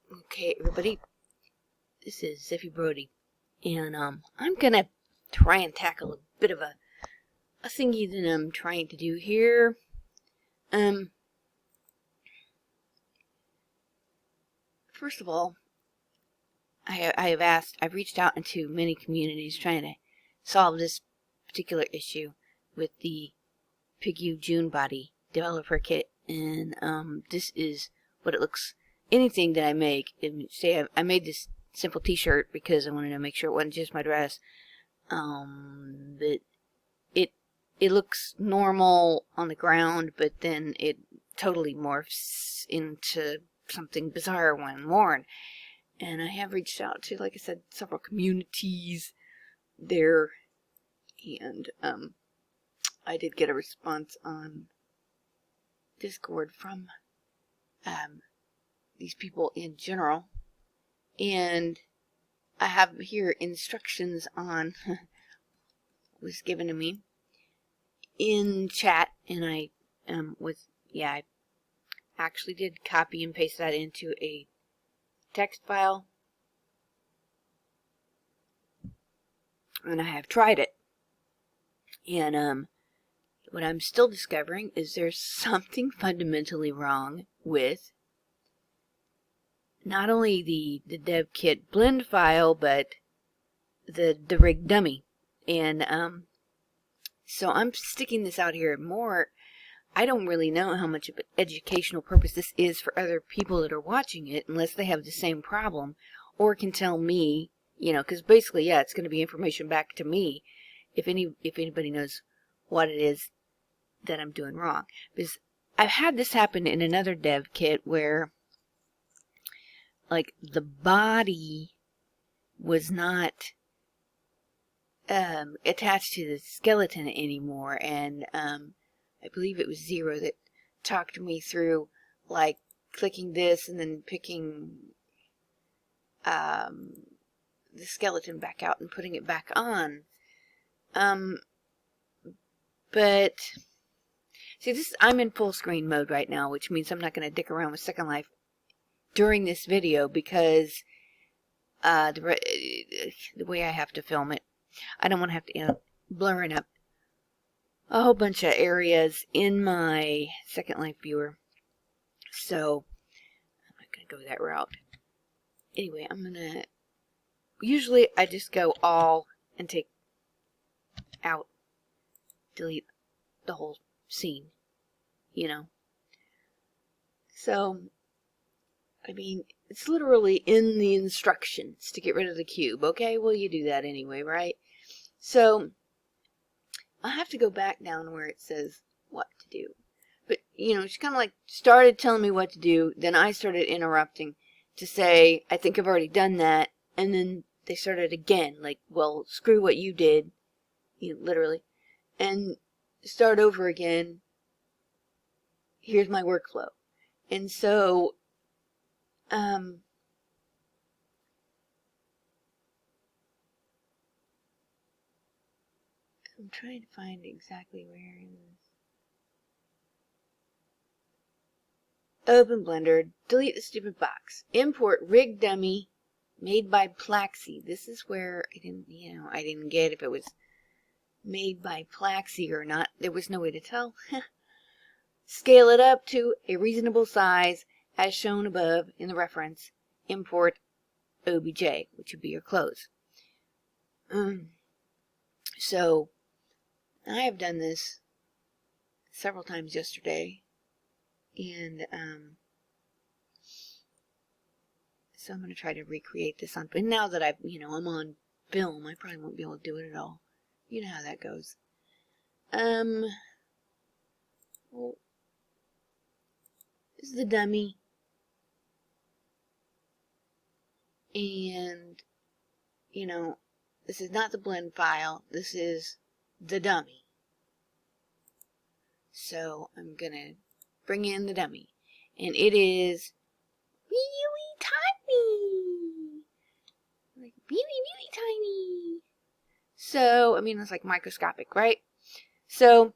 Okay, everybody, this is Ziffy Brody, and I'm gonna try and tackle a bit of a thingy that I'm trying to do here. First of all, I've reached out into many communities trying to solve this particular issue with the PigU June Body developer kit, and this is what it looks. Anything that I make, and say I made this simple T-shirt because I wanted to make sure it wasn't just my dress. But it looks normal on the ground, but then it totally morphs into something bizarre when worn. And I have reached out to, like I said, several communities there, and I did get a response on Discord from these people in general, and I have here instructions on was given to me in chat, and I I actually did copy and paste that into a text file, and I have tried it, and what I'm still discovering is there's something fundamentally wrong with not only the dev kit blend file, but the rig dummy. And so I'm sticking this out here more. I don't really know how much of an educational purpose this is for other people that are watching it, unless they have the same problem, or can tell me, because basically, yeah, it's going to be information back to me if anybody knows what it is that I'm doing wrong. Because I've had this happen in another dev kit where, like, the body was not attached to the skeleton anymore, and I believe it was Zero that talked me through, like, clicking this and then picking the skeleton back out and putting it back on. But see, I'm in full screen mode right now, which means I'm not going to dick around with Second Life during this video, because the way I have to film it, I don't want to have to blurring up a whole bunch of areas in my Second Life viewer. So I'm not going to go that route. Anyway, usually I just go all and take out, delete the whole scene, So, I mean, it's literally in the instructions to get rid of the cube. Okay, well, you do that anyway, right? So I have to go back down where it says what to do. But, she kind of like started telling me what to do. Then I started interrupting to say, I think I've already done that. And then they started again, like, well, screw what you did, literally. And start over again. Here's my workflow. And so, I'm trying to find exactly where it is. Open Blender, delete the stupid box. Import rig dummy made by Plaxi. This is where I didn't get if it was made by Plaxi or not. There was no way to tell. Scale it up to a reasonable size as shown above in the reference. Import OBJ, which would be your clothes. So I have done this several times yesterday, and so I'm going to try to recreate this on. But now that I'm on film, I probably won't be able to do it at all. You know how that goes. Well, this is the dummy, and this is not the blend file. This is the dummy. So I'm gonna bring in the dummy, and it is really tiny, like really tiny. So it's like microscopic, right? So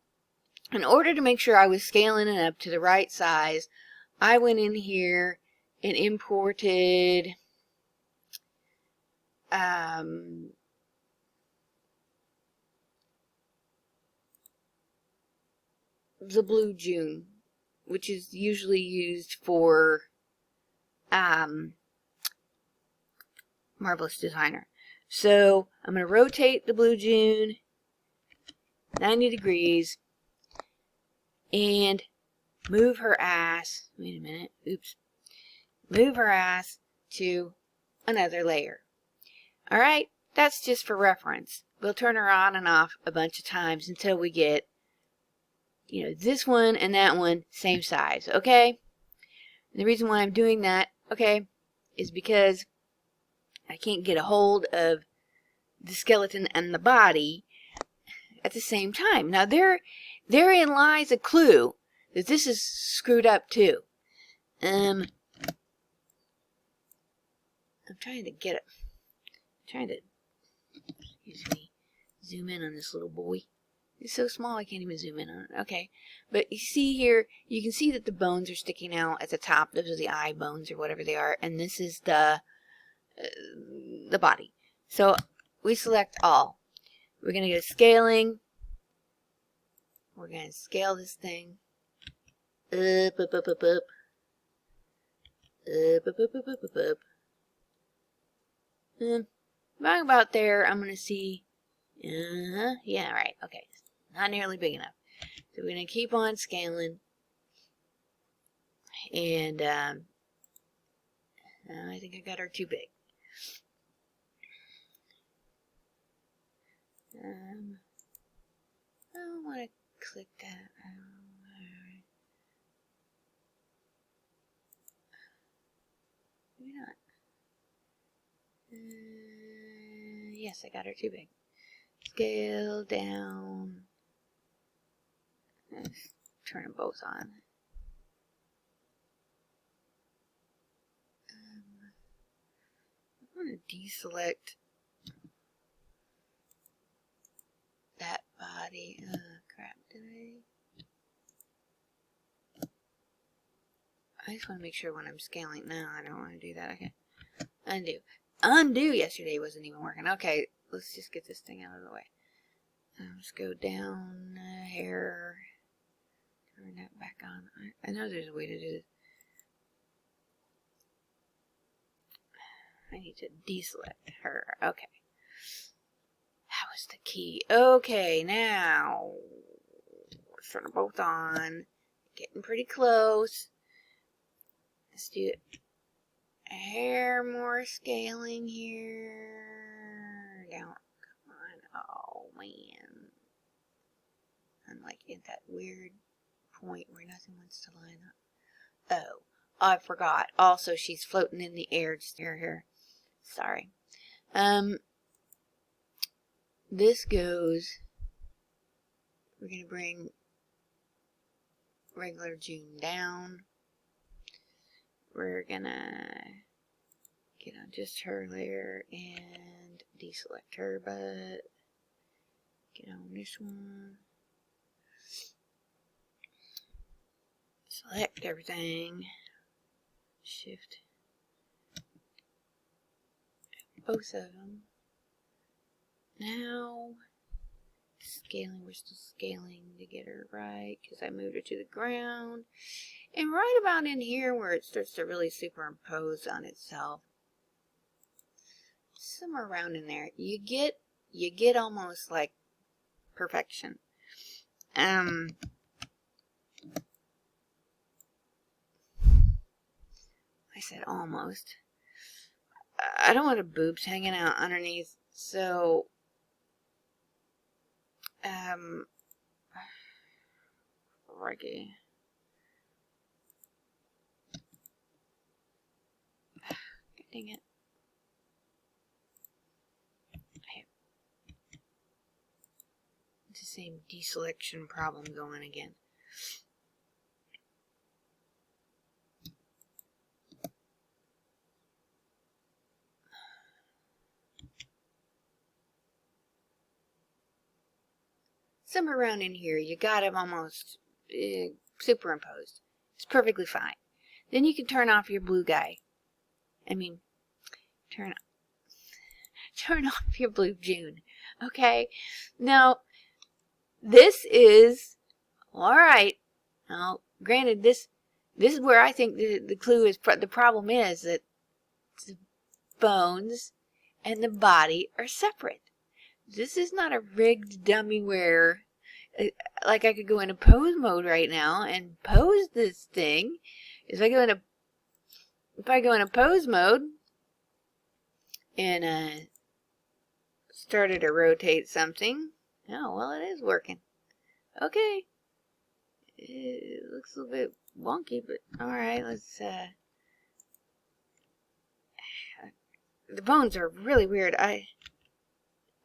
in order to make sure I was scaling it up to the right size, I went in here and imported the Blue June, which is usually used for Marvelous Designer. So I'm going to rotate the Blue June 90 degrees and move her ass, wait a minute, oops, move her ass to another layer. Alright, that's just for reference. We'll turn her on and off a bunch of times until we get, you know, this one and that one same size, okay? And the reason why I'm doing that, okay, is because I can't get a hold of the skeleton and the body at the same time. Now, therein lies a clue that this is screwed up too. I'm trying to get it. I'm trying to, excuse me, zoom in on this little boy. It's so small I can't even zoom in on it. Okay, but you see here, you can see that the bones are sticking out at the top. Those are the eye bones or whatever they are, and this is the body. So we select all. We're going to go to scaling. We're going to scale this thing up, up, up, up, up. Up, up, up, up, up, up, up. Right about there, I'm going to see, yeah, right, okay. Not nearly big enough. So we're going to keep on scaling. And, I think I got her too big. I don't want to click that. Maybe not. Yes, I got her too big. Scale down. Let's turn them both on. I'm going to deselect that body. Crap, did I just want to make sure when I'm scaling. No, I don't want to do that. Okay. Undo. Undo yesterday wasn't even working. Okay, let's just get this thing out of the way. Let's go down hair. Turn that back on. I know there's a way to do this. I need to deselect her. Okay. That was the key. Okay, now let's turn them both on. Getting pretty close. Let's do it. Hair more scaling here. Down. Come on. Oh man. I'm like at that weird point where nothing wants to line up. Oh, I forgot. Also, she's floating in the air. Just here. Sorry. This goes. We're gonna bring regular June down. We're gonna get on just her layer and deselect her butt. Get on this one. Select everything. Shift both of them. Now, scaling, we're still scaling to get her right because I moved her to the ground. And right about in here where it starts to really superimpose on itself, somewhere around in there, you get almost like perfection. I said almost. I don't want her boobs hanging out underneath, so Reggie. Dang it. It's the same deselection problem going again. Somewhere around in here, you got them almost superimposed. It's perfectly fine. then you can turn off your blue guy. I mean, turn off your blue June. Okay? Now, this is, all right. Now, granted, this is where I think the clue is, the problem is that the bones and the body are separate. This is not a rigged dummy where, like, I could go into pose mode right now and pose this thing. If I go into pose mode and started to rotate something, oh well, it is working. Okay, it looks a little bit wonky, but all right, let's. The bones are really weird.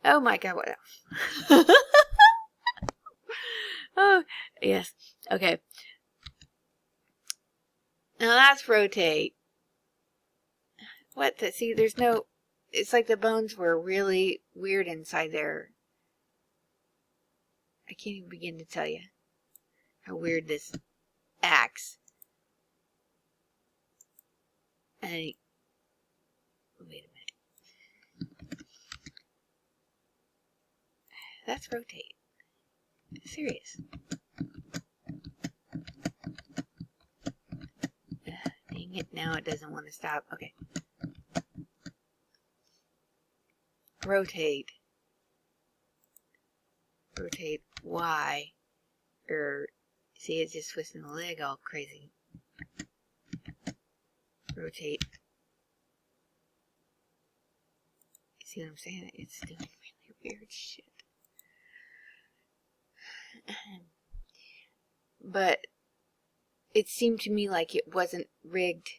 Oh my God, what else? Oh, yes. Okay. Now that's rotate. What the? See, there's no. It's like the bones were really weird inside there. I can't even begin to tell you how weird this acts. And wait a minute. That's rotate. Serious. Dang it, now it doesn't want to stop. Okay. Rotate. Rotate Y. See, it's just twisting the leg all crazy. Rotate. See what I'm saying? It's doing really weird shit. But it seemed to me like it wasn't rigged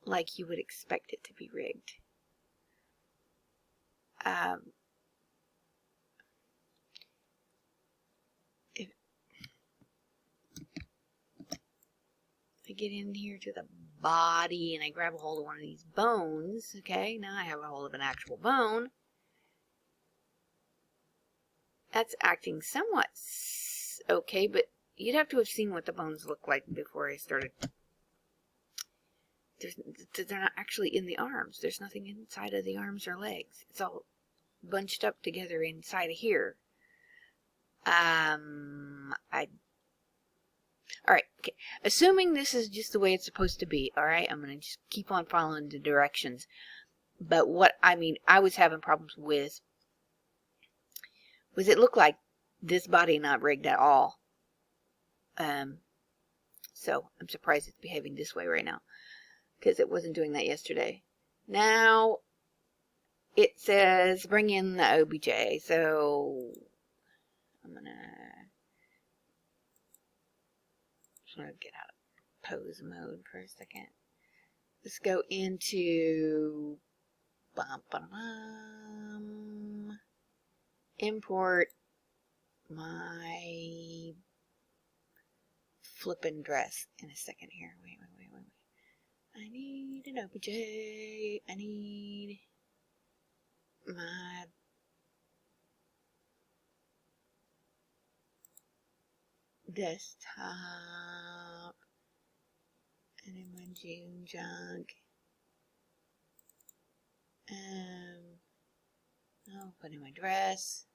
like you would expect it to be rigged. If I get in here to the body and I grab a hold of one of these bones, okay, now I have a hold of an actual bone. That's acting somewhat okay, but you'd have to have seen what the bones look like before I started. They're not actually in the arms. There's nothing inside of the arms or legs. It's all bunched up together inside of here. Alright, okay. Assuming this is just the way it's supposed to be, alright, I'm going to just keep on following the directions. But what, I was having problems with was it looked like this body not rigged at all. So I'm surprised it's behaving this way right now, because it wasn't doing that yesterday. Now it says bring in the OBJ, so I'm gonna get out of pose mode for a second. Let's go into import my flippin' dress in a second here. Wait. I need an OBJ. I need my desktop. And then my June junk. I'll put in my dress.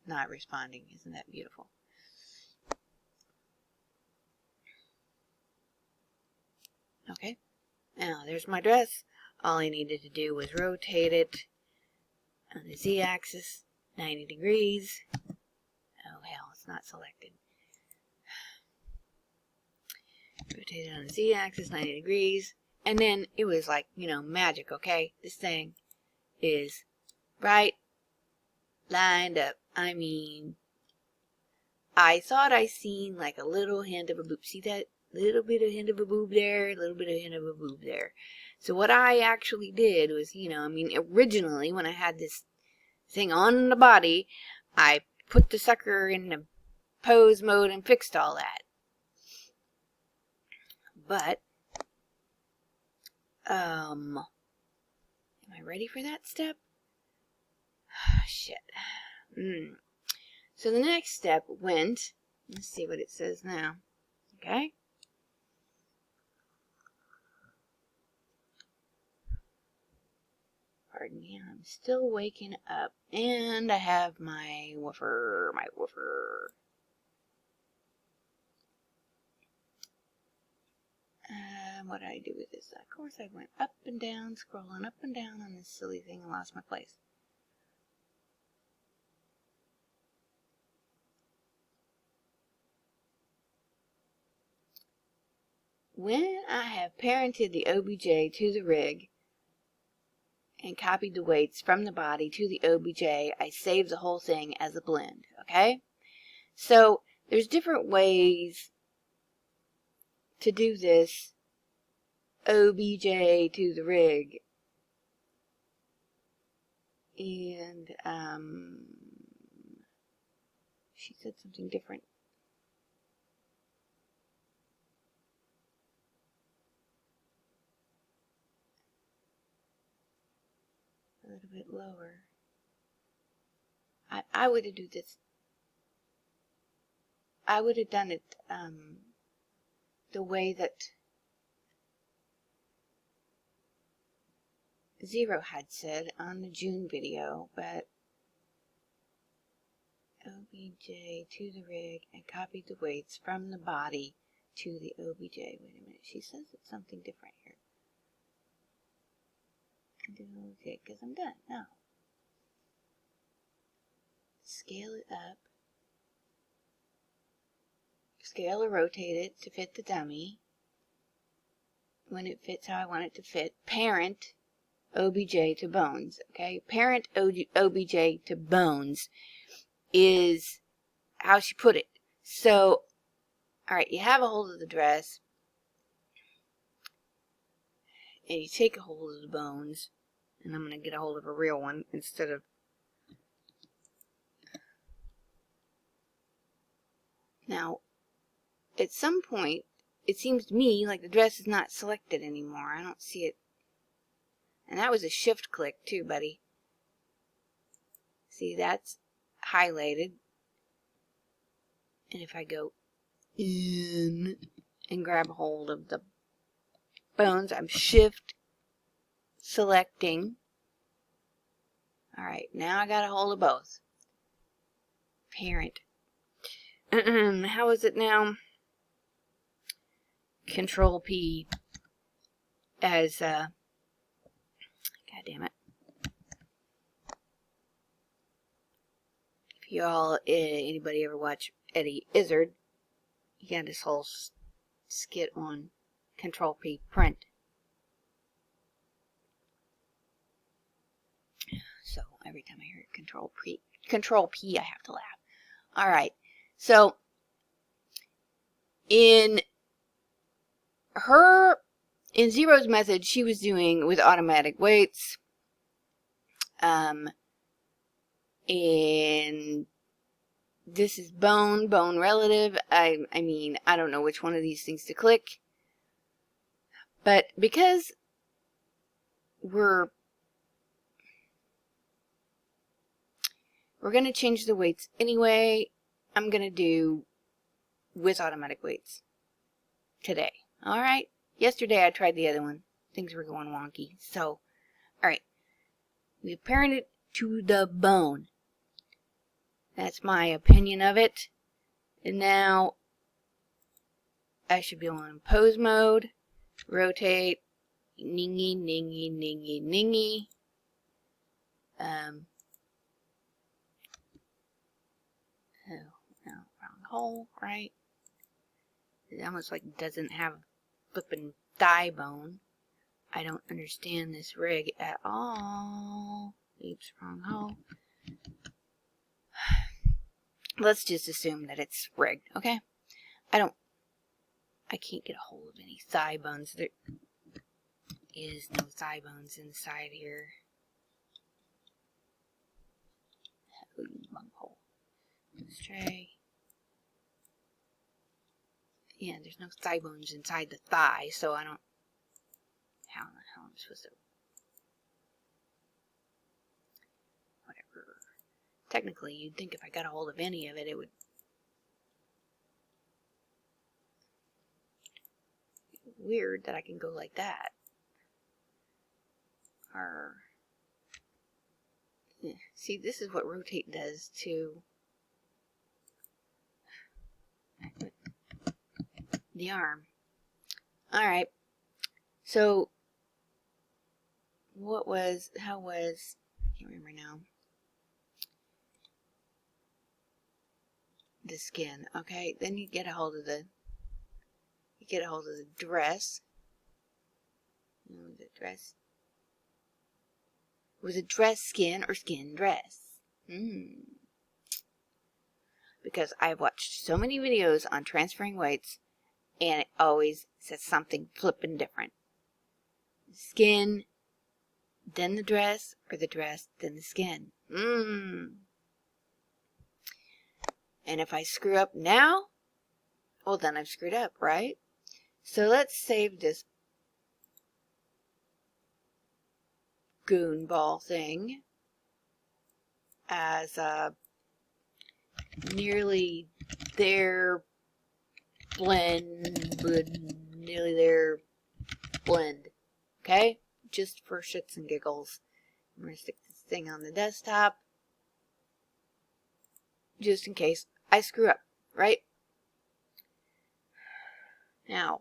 Not responding. Isn't that beautiful? Okay. Now there's my dress. All I needed to do was rotate it on the Z-axis 90 degrees. Oh hell, it's not selected. Rotate it on the Z-axis 90 degrees. And then it was like, magic, okay? This thing is right lined up. I thought I seen like a little hint of a boob. See that? Little bit of hint of a boob there, a little bit of hint of a boob there. So what I actually did was, originally when I had this thing on the body, I put the sucker in the pose mode and fixed all that. But, am I ready for that step? shit. So the next step went, let's see what it says now. Okay. Pardon me, I'm still waking up. And I have my woofer. What did I do with this? Of course I went up and down, scrolling up and down on this silly thing and lost my place. When I have parented the OBJ to the rig and copied the weights from the body to the OBJ, I save the whole thing as a blend, okay? So there's different ways to do this OBJ to the rig. And she said something different. A little bit lower. I would have do this. I would have done it the way that Zero had said on the June video, but OBJ to the rig and copied the weights from the body to the OBJ. Wait a minute, she says it's something different here. Okay, because I'm done now. Scale it up. Scale or rotate it to fit the dummy when it fits how I want it to fit. Parent OBJ to bones. Okay, parent OBJ to bones is how she put it. So, alright, you have a hold of the dress and you take a hold of the bones, and I'm going to get a hold of a real one instead of now. At some point, it seems to me like the dress is not selected anymore. I don't see it. And that was a shift click too, buddy. See, that's highlighted. And if I go in and grab a hold of the bones, I'm shift selecting. Alright, now I got a hold of both. Parent. How is it now? Control P as God damn it. If y'all, anybody ever watch Eddie Izzard, he had this whole skit on Control P print. So every time I hear Control P, I have to laugh. Alright, so in Zero's method, she was doing with automatic weights. And this is bone relative. I mean, I don't know which one of these things to click. But because we're going to change the weights anyway, I'm going to do with automatic weights today. Alright? Yesterday I tried the other one. Things were going wonky. So, alright. We've parented to the bone. That's my opinion of it. And now I should be on pose mode. Rotate. Ningy, ningy, ningy, ningy. Oh, no, wrong hole, right? It almost like it doesn't have flipping thigh bone. I don't understand this rig at all. Oops, wrong hole. Let's just assume that it's rigged, okay? I can't get a hold of any thigh bones. There is no thigh bones inside here. Wrong hole. Let's try. Yeah, there's no thigh bones inside the thigh, so I don't. How the hell am I supposed to? Whatever. Technically, you'd think if I got a hold of any of it, it would be weird that I can go like that. Or, see, this is what rotate does to the arm. Alright, so how was, I can't remember now, the skin. Okay, then you get a hold of the dress. The dress. Was it dress skin or skin dress? Because I've watched so many videos on transferring weights, and it always says something flippin' different. Skin, then the dress, or the dress, then the skin. And if I screw up now, well, then I've screwed up, right? So let's save this goon ball thing as a nearly there blend, nearly there blend. Okay? Just for shits and giggles. I'm going to stick this thing on the desktop just in case I screw up, right? Now,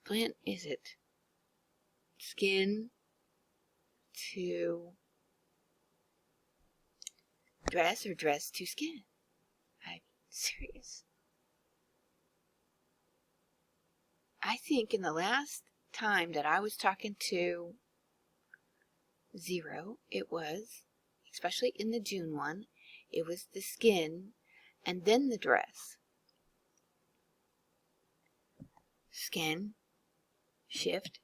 blend, is it skin to dress or dress to skin? I'm serious. I think in the last time that I was talking to Zero, it was, especially in the June one, it was the skin and then the dress. Skin, shift,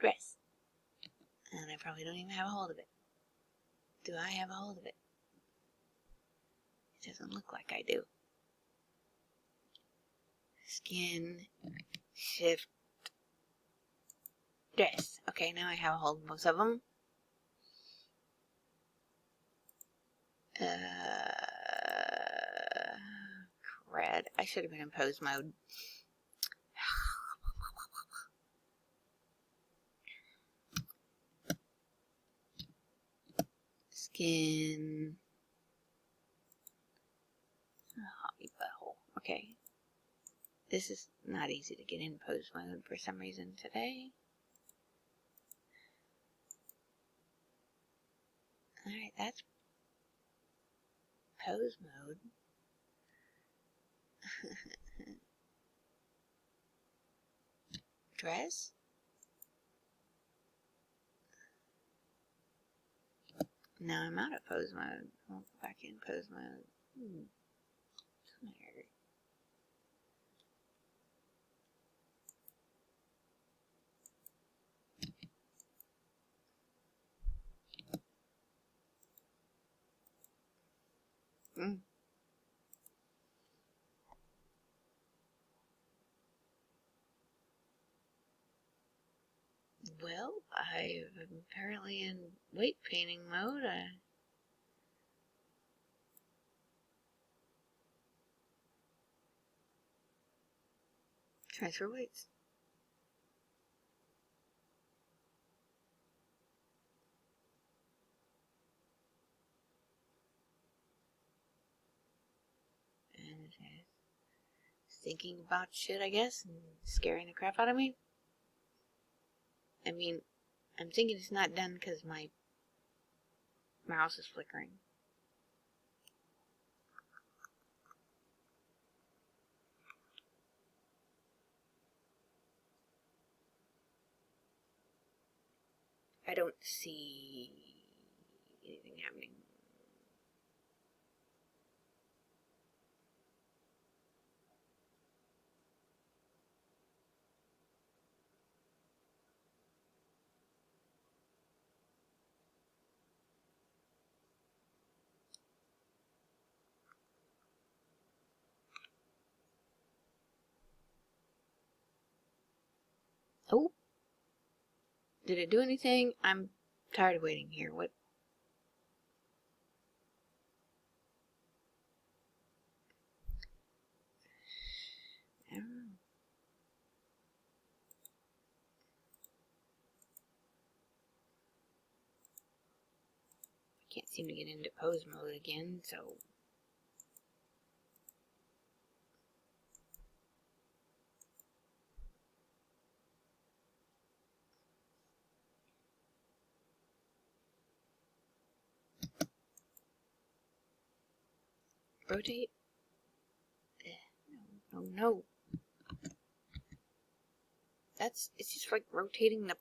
dress. And I probably don't even have a hold of it. Do I have a hold of it? It doesn't look like I do. Skin, shift, dress. Okay, now I have a hold of most of them. Crud. I should have been in pose mode. Skin. Hobby butthole. Okay. This is not easy to get in pose mode for some reason today. Alright, that's pose mode. Dress? Now I'm out of pose mode. I'll go back in pose mode. Weird. Well, I'm apparently in weight painting mode. Transfer weights. And thinking about shit, I guess, and scaring the crap out of me. I mean, I'm thinking it's not done because my mouse is flickering. I don't see anything happening. Oh, did it do anything? I'm tired of waiting here. What? I don't know. I can't seem to get into pose mode again, so... Rotate? No, no, no. It's just like rotating the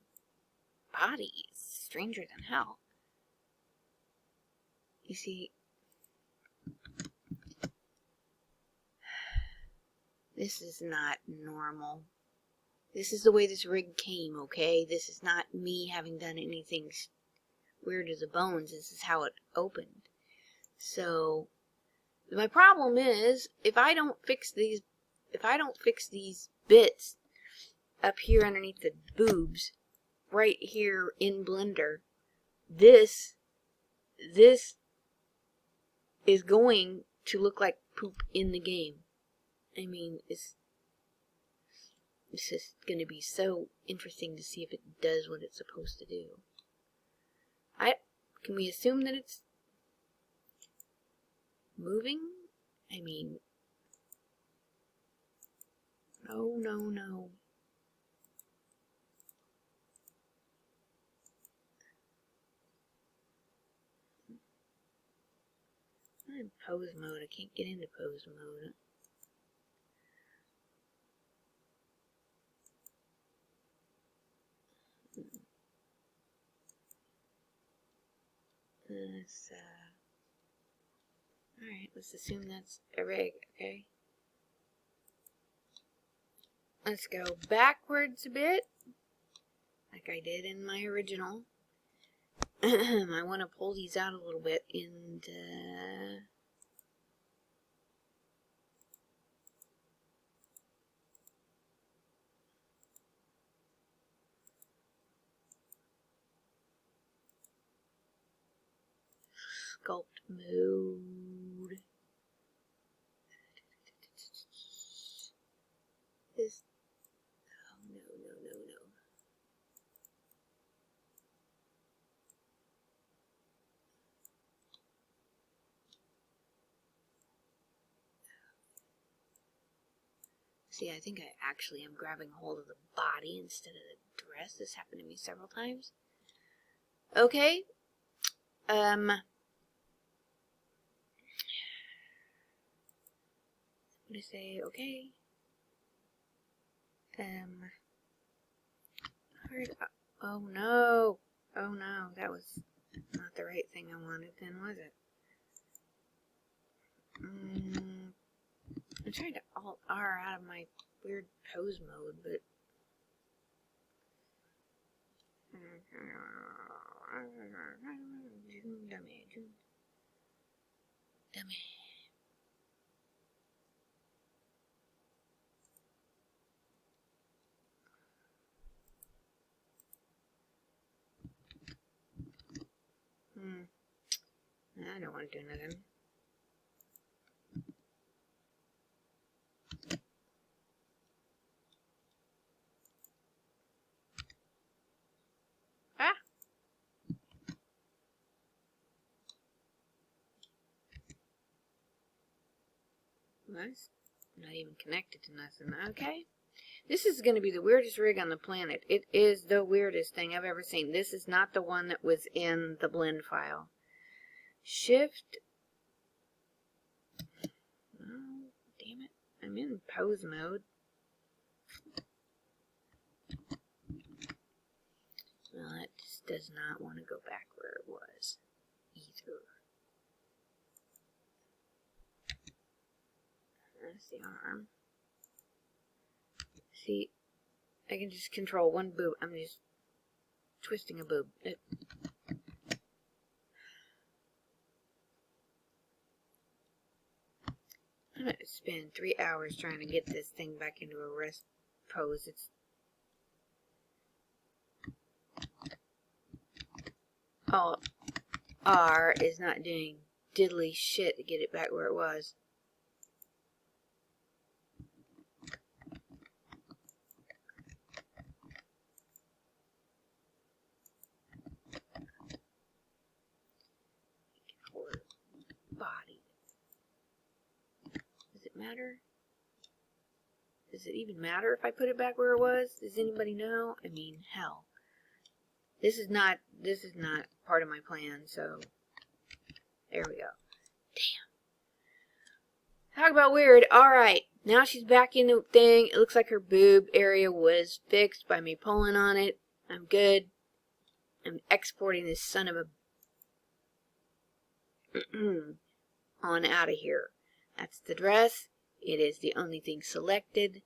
body. It's stranger than hell. You see, this is not normal. This is the way this rig came, okay? This is not me having done anything weird as the bones. This is how it opened. So, my problem is, if I don't fix these bits up here underneath the boobs, right here in Blender, this is going to look like poop in the game. I mean, this is going to be so interesting to see if it does what it's supposed to do. Can we assume that it's moving? I mean, no, no, no. I'm in pose mode. I can't get into pose mode. Alright, let's assume that's a rig, okay? Let's go backwards a bit, like I did in my original. I want to pull these out a little bit and sculpt mode. This, oh no, no, no, no. See, I think I actually am grabbing hold of the body instead of the dress. This happened to me several times. Okay. I'm gonna say okay. Oh no. Oh no, that was not the right thing I wanted then, was it? I'm trying to Alt R out of my weird pose mode, but dummy. I don't want to do nothing. Ah! Well, that's not even connected to nothing. Okay. This is going to be the weirdest rig on the planet. It is the weirdest thing I've ever seen. This is not the one that was in the blend file. Shift. Oh, damn it. I'm in pose mode. Well, it just does not want to go back where it was either. That's the arm. See, I can just control one boob. I'm just twisting a boob. I'm going to spend 3 hours trying to get this thing back into a rest pose. It's Alt R is not doing diddly shit to get it back where it was. Body. Does it matter? Does it even matter if I put it back where it was? Does anybody know? I mean, hell. This is not part of my plan, so there we go. Damn. Talk about weird. Alright, now she's back in the thing. It looks like her boob area was fixed by me pulling on it. I'm good. I'm exporting this son of a on out of here. That's the dress. It is the only thing selected.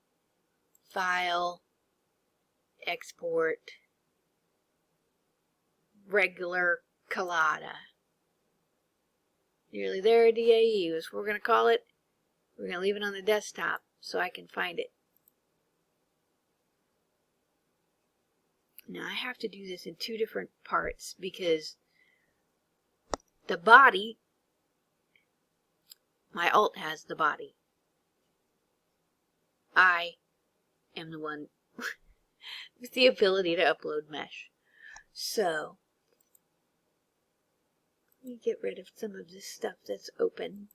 File. Export. Regular colada. Nearly there, DAE is what we're going to call it. We're going to leave it on the desktop so I can find it. Now I have to do this in two different parts because the body, my alt has the body. I am the one with the ability to upload mesh. So, let me get rid of some of this stuff that's open.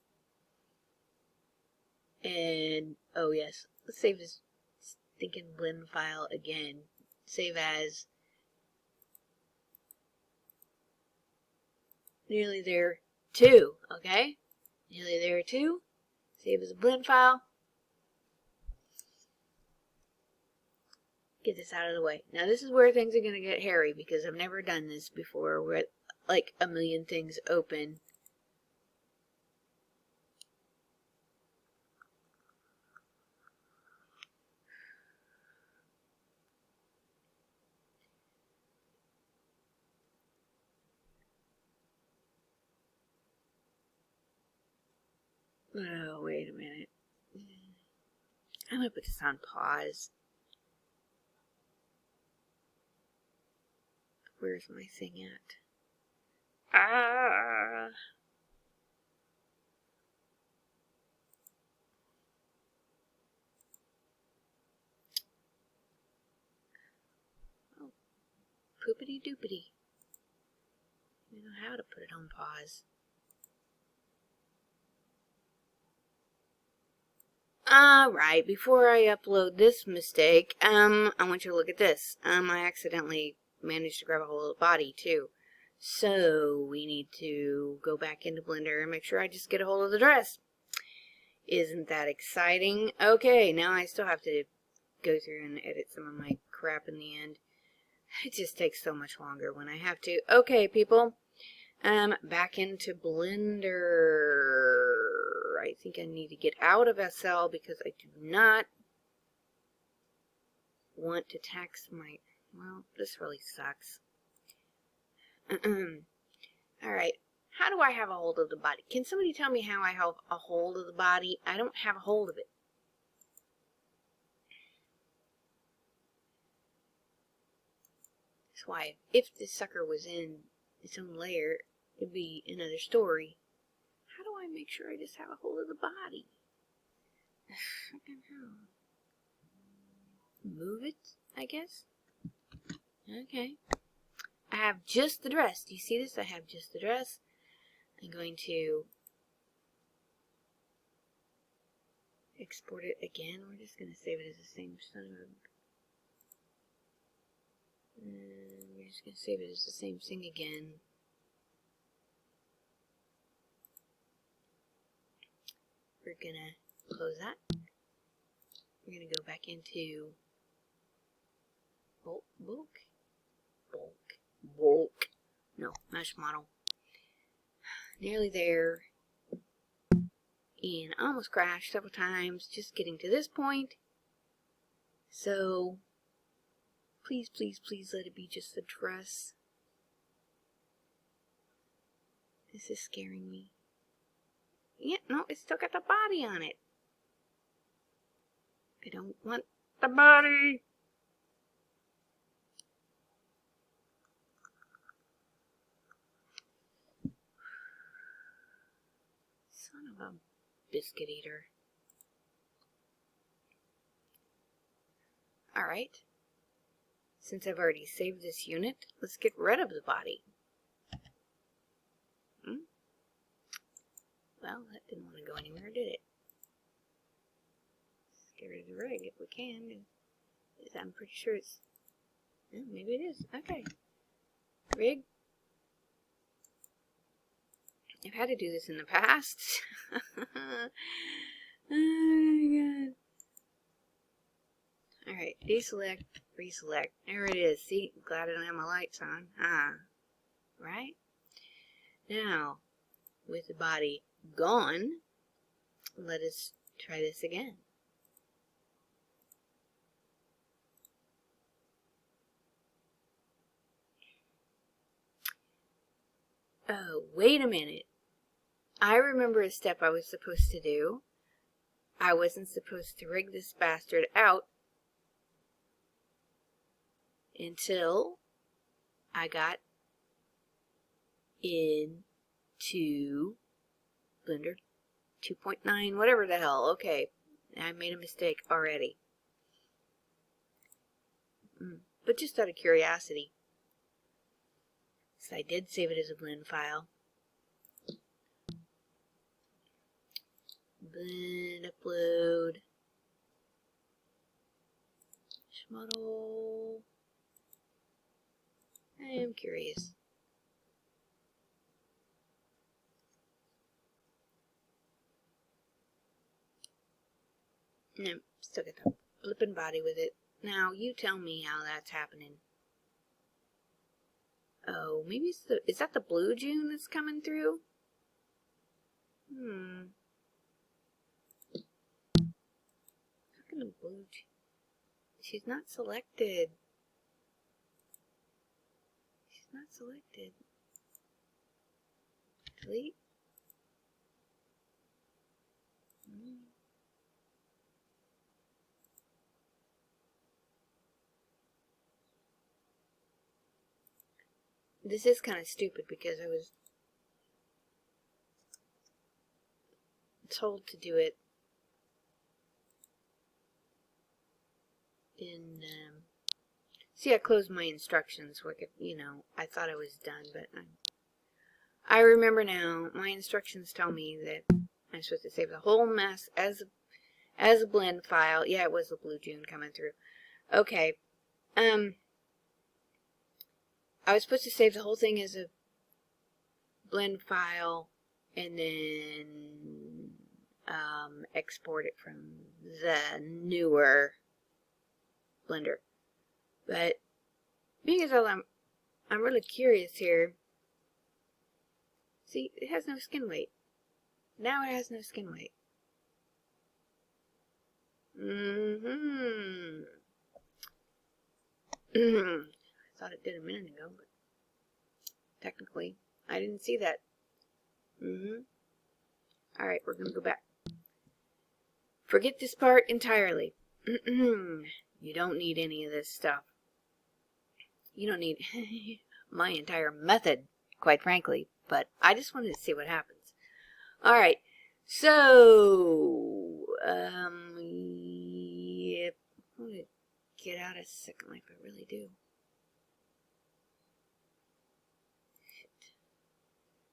And, oh yes, let's save this stinking blend file again. Save as. Nearly there too, okay? Nearly there too. Save as a blend file. Get this out of the way. Now this is where things are going to get hairy because I've never done this before with like a million things open. Oh, wait a minute. I'm going to put this on pause. Where's my thing at? Ah! Oh, poopity doopity. I don't know how to put it on pause. Alright, before I upload this mistake, I want you to look at this. I accidentally managed to grab a hold of the body, too. So, we need to go back into Blender and make sure I just get a hold of the dress. Isn't that exciting? Okay, now I still have to go through and edit some of my crap in the end. It just takes so much longer when I have to. Okay, people. Back into Blender. I think I need to get out of SL because I do not want to tax my... Well, this really sucks. Alright. How do I have a hold of the body? Can somebody tell me how I have a hold of the body? I don't have a hold of it. That's why if this sucker was in its own layer, it'd be another story. How do I make sure I just have a hold of the body? Fucking hell. Move it, I guess? Okay. I have just the dress. Do you see this? I have just the dress. I'm going to export it again. We're just going to save it as the same son of a... we're just going to save it as the same thing again. We're going to close that. We're going to go back into bulk. No, mesh model. Nearly there. And almost crashed several times just getting to this point. So, please, please, please let it be just the dress. This is scaring me. Yeah, no, it's still got the body on it. I don't want the body. of a biscuit eater. Alright. Since I've already saved this unit, let's get rid of the body. Well, that didn't want to go anywhere, did it? Let's get rid of the rig if we can. I'm pretty sure it's... maybe it is. Okay. Rig. I've had to do this in the past. Oh my god. Alright, deselect, reselect. There it is. See, glad I don't have my lights on. Right? Now, with the body gone, let us try this again. Oh, wait a minute. I remember a step I was supposed to do. I wasn't supposed to rig this bastard out until I got into Blender 2.9, whatever the hell. Okay, I made a mistake already. But just out of curiosity, so I did save it as a blend file. Blend, upload, Schmodel. I am curious. No, still got the flippin' body with it. Now, you tell me how that's happening. Oh, maybe it's the... Is that the blue June that's coming through? How can the blue June... She's not selected. She's not selected. Delete. This is kind of stupid because I was told to do it in, see, I closed my instructions so I could, I thought I was done, but I remember now, my instructions tell me that I'm supposed to save the whole mess as a blend file. Yeah, it was the blue June coming through. Okay, I was supposed to save the whole thing as a blend file and then export it from the newer Blender. But being as though I'm really curious here. See, it has no skin weight. Now it has no skin weight. I thought it did a minute ago, but technically I didn't see that. Alright, we're going to go back. Forget this part entirely. You don't need any of this stuff. You don't need my entire method, quite frankly. But I just wanted to see what happens. Alright, so, yep. I want to get out of Second Life, I really do.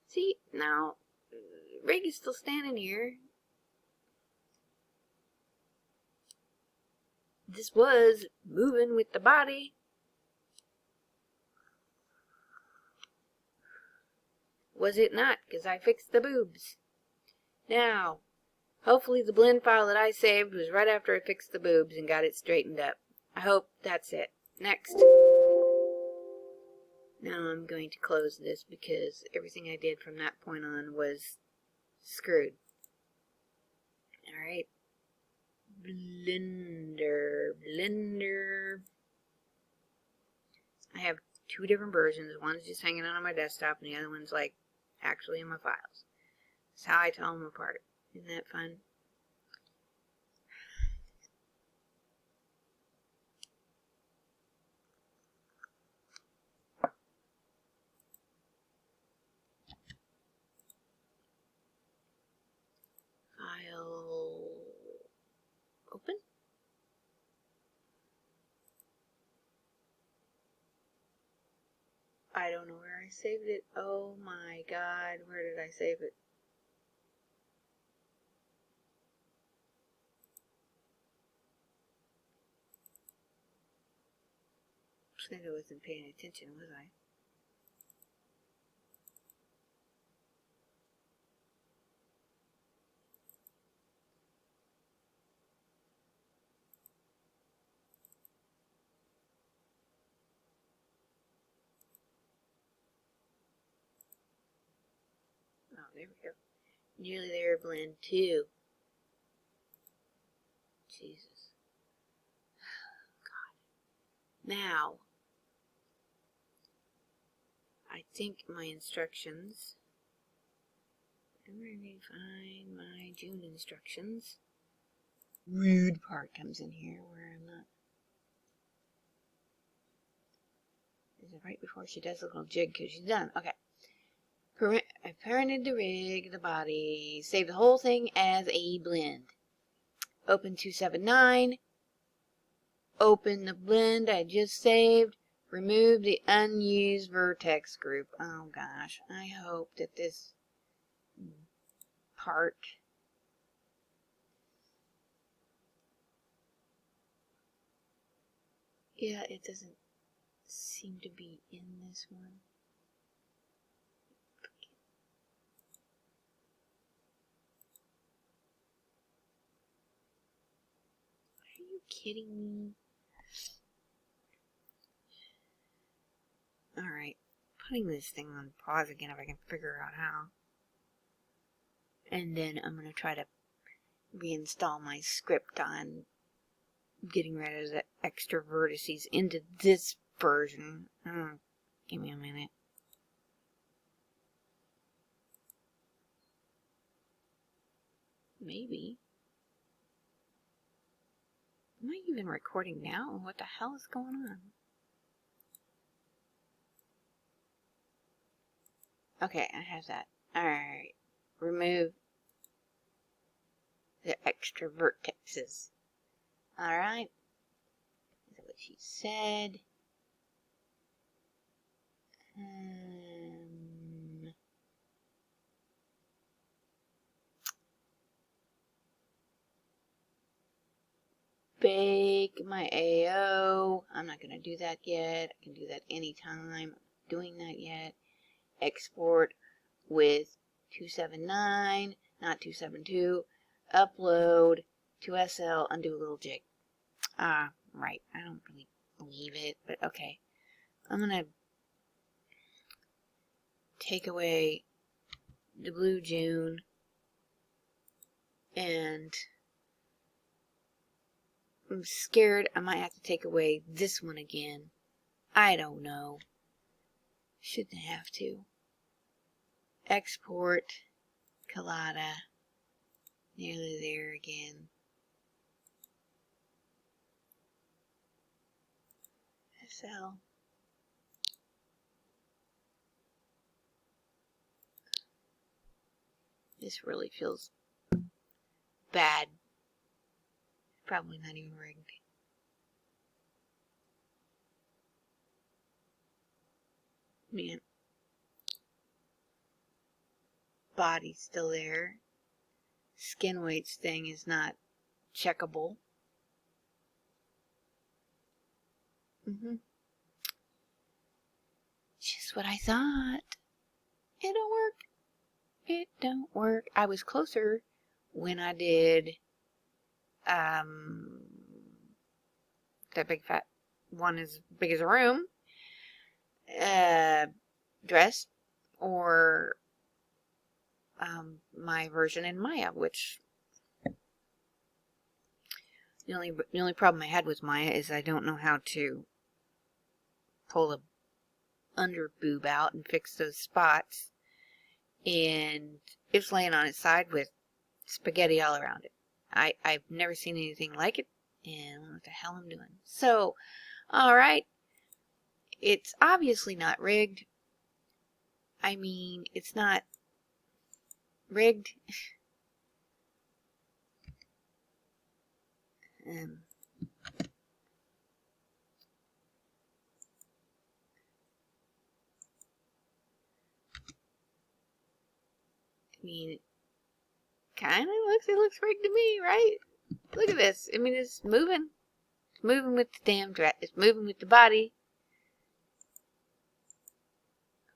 See, now, rig is still standing here. This was moving with the body. Was it not? Because I fixed the boobs. Now, hopefully the blend file that I saved was right after I fixed the boobs and got it straightened up. I hope that's it. Next. Now I'm going to close this because everything I did from that point on was screwed. Alright. Blender. I have two different versions. One's just hanging out on my desktop and the other one's like actually in my files. That's how I tell them apart. Isn't that fun? I don't know where I saved it. Oh my god, where did I save it? I wasn't paying attention, was I? Oh, there we go. Nearly there, blend 2. Jesus. God. Now, I think my instructions. I'm going to find my June instructions. Rude part comes in here where I'm not. Is it right before she does a little jig because she's done? Okay. I parented the rig, the body, save the whole thing as a blend. Open 279. Open the blend I just saved. Remove the unused vertex group. Oh gosh, I hope that this part. Yeah, it doesn't seem to be in this one. Are you kidding me? Alright, putting this thing on pause again if I can figure out how. And then I'm going to try to reinstall my script on getting rid of the extra vertices into this version. Give me a minute. Maybe. Am I even recording now? What the hell is going on? Okay, I have that. Alright. Remove the extra vertexes. Alright. That's what she said. Bake my AO. I'm not going to do that yet. I can do that anytime. I'm not doing that yet. Export with 279, not 272. Upload to SL, undo a little jig. Right. I don't really believe it, but okay. I'm going to take away the blue June and I'm scared I might have to take away this one again. I don't know. Shouldn't have to. Export Collada. Nearly there again. SL. This really feels bad. Probably not even rigged. Man. Body's still there. Skin weights thing is not checkable. Just what I thought. It don't work. It don't work. I was closer when I did that big fat one as big as a room dress or my version in Maya, which the only problem I had with Maya is I don't know how to pull a under boob out and fix those spots, and it's laying on its side with spaghetti all around it. I've never seen anything like it, and I don't know what the hell I'm doing. So, alright, it's obviously not rigged. I mean, it's not rigged. mean, kind of it looks rigged to me, right? Look at this. I mean, it's moving. It's moving with the damn dress. It's moving with the body.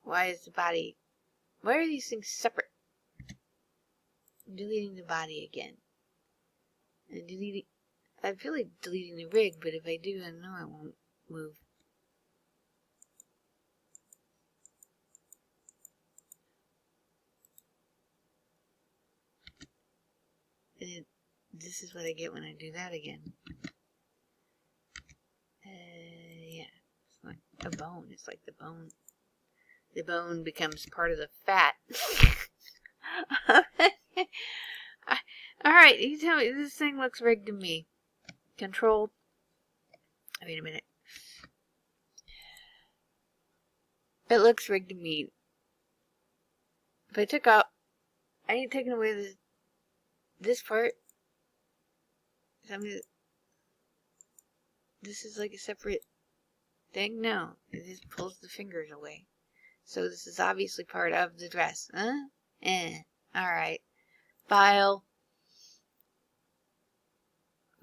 Why is the body... Why are these things separate? I'm deleting the body again. And deleting... I feel like deleting the rig, but if I do, I know I won't move. And this is what I get when I do that again. Yeah. It's like a bone. It's like the bone. The bone becomes part of the fat. Alright, you tell me. This thing looks rigged to me. Control. Wait a minute. It looks rigged to me. If I took out... I ain't taking away this part. I mean, this is like a separate thing? No. It just pulls the fingers away. So this is obviously part of the dress. Huh? Alright. File.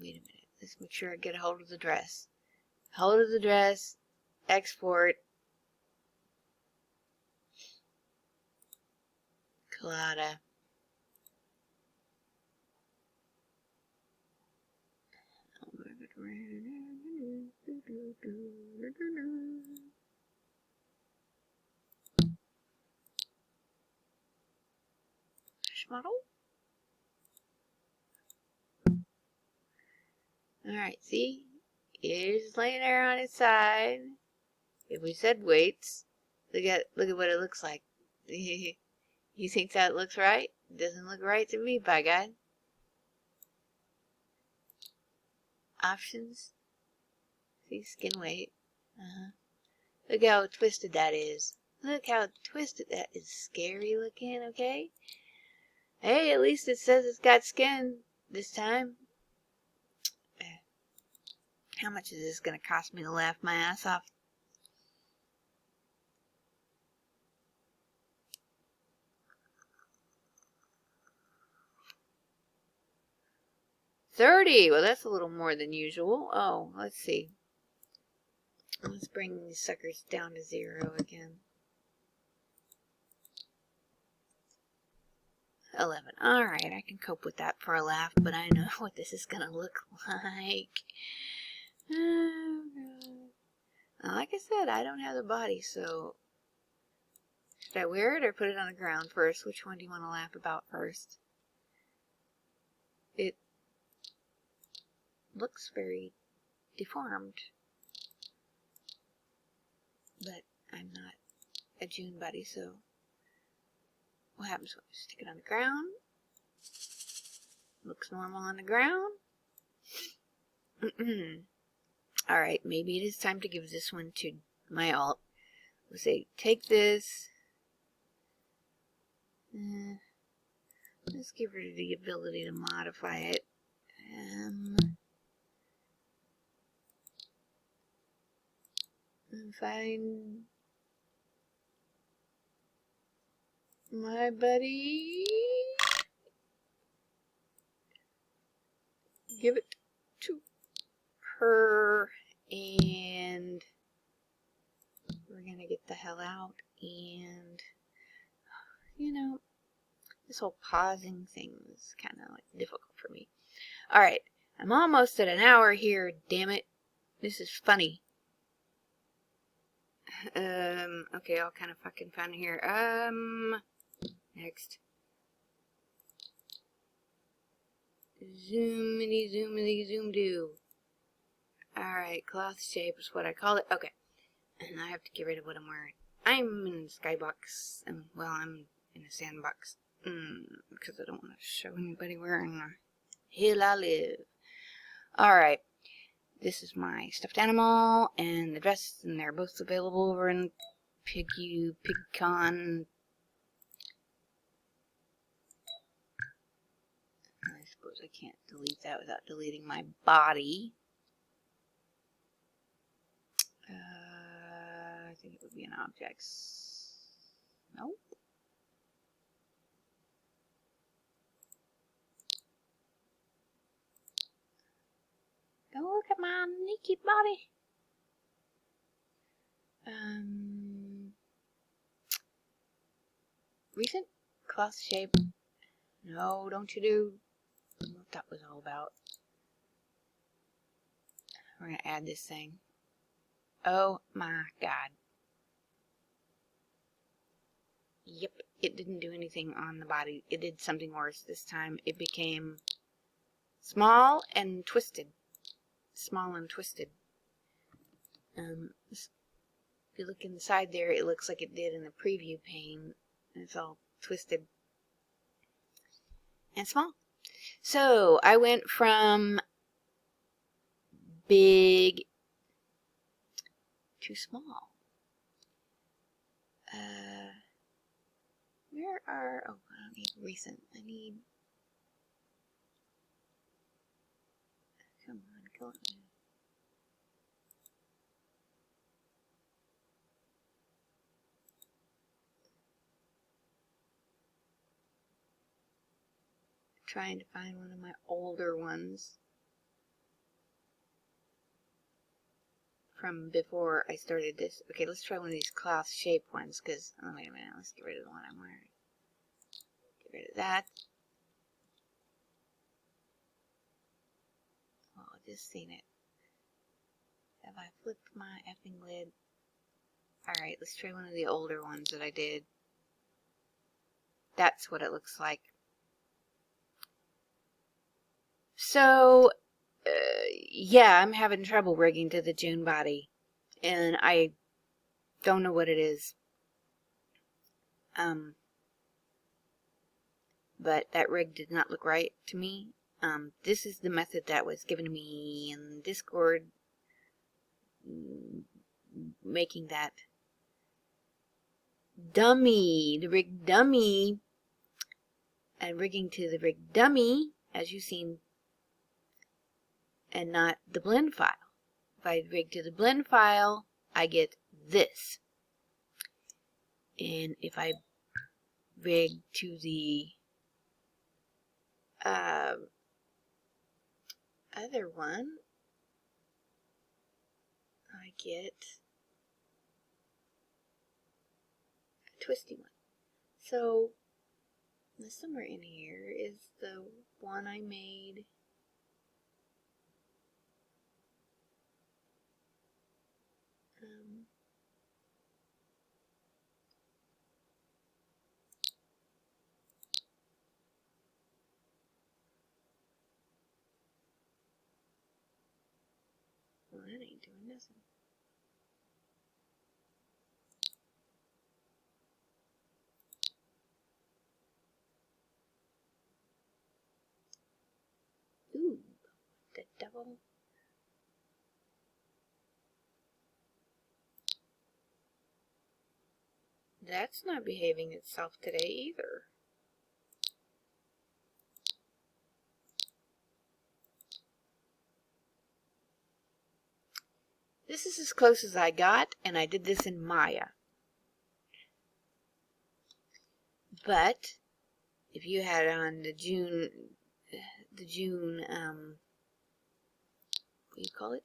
Wait a minute. Let's make sure I get a hold of the dress. Hold of the dress. Export. Collada. Model. Alright, see? Here's laying there on its side. If we said weights, look at what it looks like. You think that looks right? It doesn't look right to me, by God. Options. See, skin weight. Look how twisted that is. Look how twisted that is. Scary looking, okay? Hey, at least it says it's got skin this time. How much is this going to cost me to laugh my ass off? $30. Well, that's a little more than usual. Oh, let's see. Let's bring these suckers down to 0 again. 11. Alright, I can cope with that for a laugh, but I know what this is going to look like. Oh, God. Like I said, I don't have the body, so... Should I wear it or put it on the ground first? Which one do you want to laugh about first? It looks very deformed. But I'm not a June buddy, so... What happens when I stick it on the ground? Looks normal on the ground. Alright, maybe it is time to give this one to my alt. Let's say, take this. Let's give her the ability to modify it. Find my buddy. Give it to her, and we're gonna get the hell out. And you know, this whole pausing thing is kind of like difficult for me. Alright, I'm almost at an hour here, damn it. This is funny. Okay, all kind of fucking fun here. Next. Zoomity, zoom do. Alright, cloth shape is what I call it. Okay. And I have to get rid of what I'm wearing. I'm in the skybox. Well, I'm in a sandbox. Because I don't want to show anybody where in the hell I live. Alright. This is my stuffed animal and the dress, and they're both available over in PigCon. I suppose I can't delete that without deleting my body. I think it would be an objects. Nope. cute body. Recent cloth shape. No, don't you do what that was all about. We're gonna add this thing. Oh my god. Yep, it didn't do anything on the body. It did something worse this time. It became small and twisted. Small and twisted. If you look inside there, it looks like it did in the preview pane. It's all twisted and small. So I went from big to small. Where are, oh, I don't need recent. I need, come on, go on. Trying to find one of my older ones from before I started this. Okay, let's try one of these cloth shape ones, because, oh, wait a minute, let's get rid of the one I'm wearing. Get rid of that. Oh, I just seen it. Have I flipped my effing lid? Alright, let's try one of the older ones that I did. That's what it looks like. So, yeah, I'm having trouble rigging to the June body. And I don't know what it is. But that rig did not look right to me. This is the method that was given to me in Discord, making that dummy, the rig dummy, and rigging to the rig dummy, as you've seen, and not the blend file. If I rig to the blend file, I get this. And if I rig to the other one, I get a twisty one. So, somewhere in here is the one I made. Well, that ain't doing nothing. Ooh, the devil. That's not behaving itself today either. This is as close as I got, and I did this in Maya. But if you had on the June, what do you call it?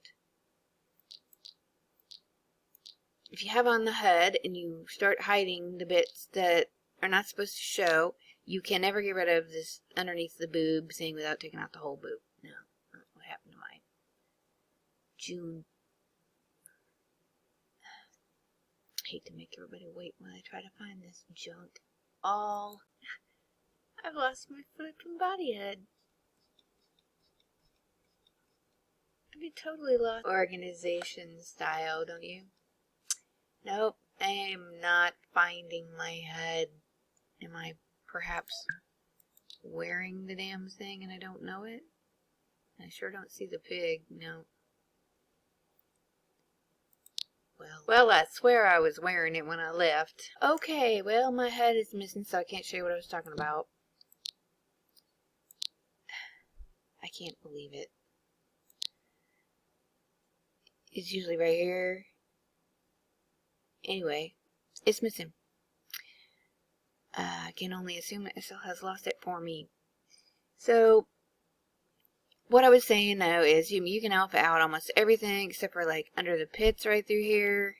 If you have on the HUD and you start hiding the bits that are not supposed to show, you can never get rid of this underneath the boob thing without taking out the whole boob. No, that's what happened to my June. I hate to make everybody wait when I try to find this junk. I've lost my flipping body head. I'd be totally lost. Organization style, don't you? Nope, I am not finding my head. Am I perhaps wearing the damn thing and I don't know it? I sure don't see the pig, no. Well, I swear I was wearing it when I left. Okay, well, my head is missing, so I can't show you what I was talking about. I can't believe it. It's usually right here. Anyway, it's missing. I can only assume that Estelle has lost it for me. So, what I was saying though is you can alpha out almost everything except for like under the pits right through here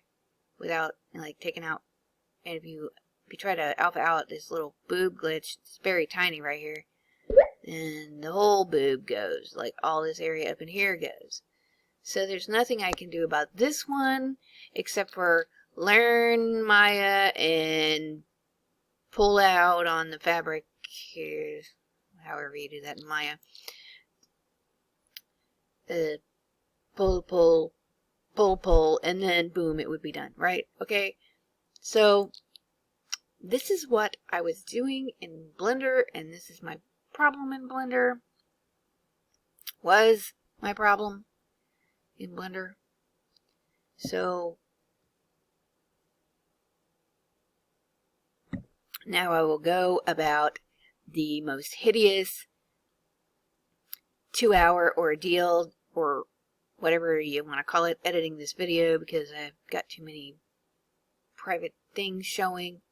without like taking out. And if you try to alpha out this little boob glitch, it's very tiny right here, and the whole boob goes, like all this area up in here goes. So there's nothing I can do about this one except for learn Maya and pull out on the fabric. Here's however you do that in Maya. Pull, and then boom, it would be done, right? Okay, so this is what I was doing in Blender, and this is my problem in Blender. Was my problem in Blender. So now I will go about the most hideous 2-hour ordeal, or whatever you want to call it, editing this video because I've got too many private things showing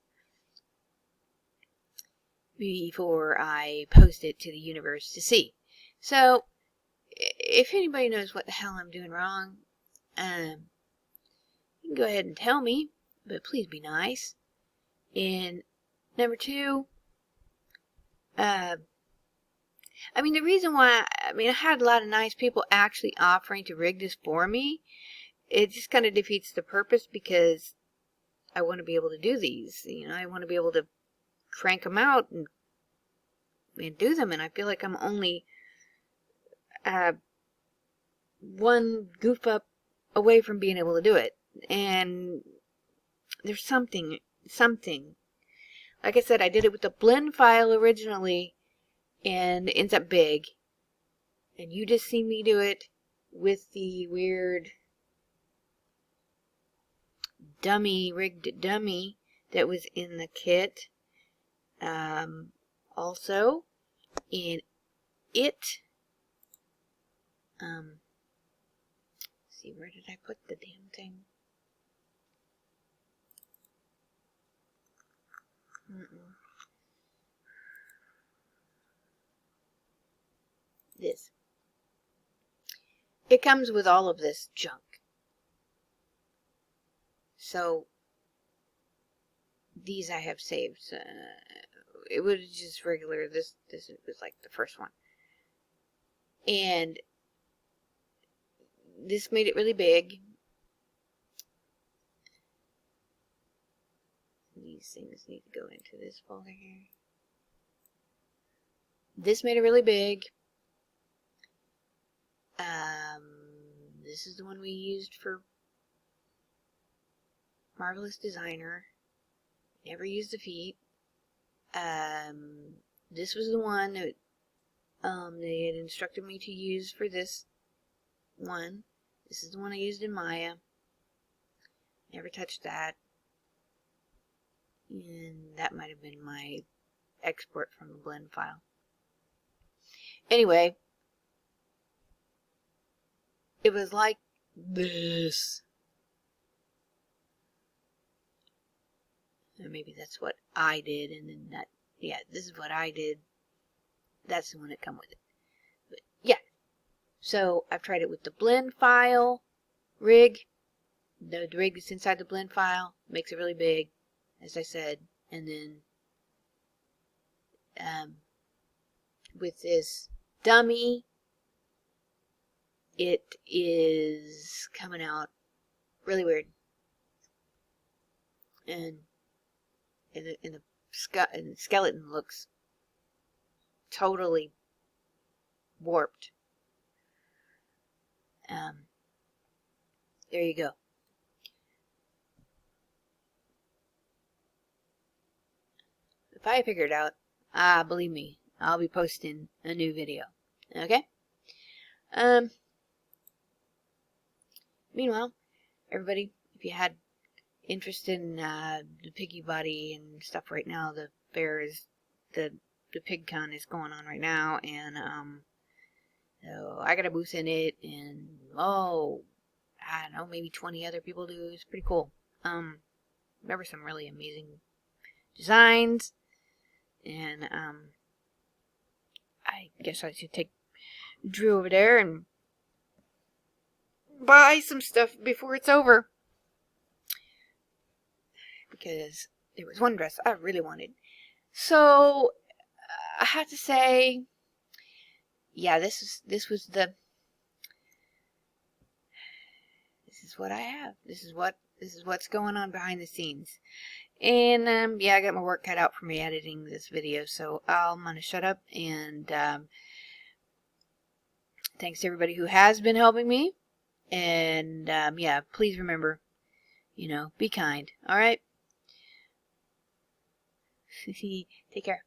before I post it to the universe to see. So if anybody knows what the hell I'm doing wrong, you can go ahead and tell me, but please be nice. And number 2, I mean, the reason why, I had a lot of nice people actually offering to rig this for me. It just kind of defeats the purpose because I want to be able to do these. You know, I want to be able to crank them out and do them. And I feel like I'm only one goof up away from being able to do it. And there's something. Like I said, I did it with the blend file originally, and it ends up big. And you just see me do it with the weird rigged dummy that was in the kit. Also, in it, see, where did I put the damn thing? This. It comes with all of this junk. So, these I have saved. It was just regular. This was like the first one. And this made it really big. These things need to go into this folder here. This made it really big. This is the one we used for Marvelous Designer. Never used the feet. This was the one that they had instructed me to use for this one. This is the one I used in Maya. Never touched that. And that might have been my export from the blend file. Anyway, it was like this. Or maybe that's what I did, and then that, yeah, this is what I did. That's the one that come with it. But yeah, so I've tried it with the blend file rig. The rig that's inside the blend file makes it really big, as I said, and then with this dummy, it is coming out really weird, and the skeleton looks totally warped. There you go. If I figure it out, believe me, I'll be posting a new video. Okay? Meanwhile, everybody, if you had interest in the piggy body and stuff right now, the fair is, the PigCon is going on right now, and so I got a booth in it, and I don't know, maybe 20 other people do. It's pretty cool. There were some really amazing designs, and I guess I should take Drew over there and buy some stuff before it's over. Because there was one dress I really wanted. So I had to say, yeah, this is what I have. This is what's going on behind the scenes. And yeah, I got my work cut out for me editing this video, so I'm gonna shut up. And thanks to everybody who has been helping me. And yeah, please remember, be kind. All right. Take care.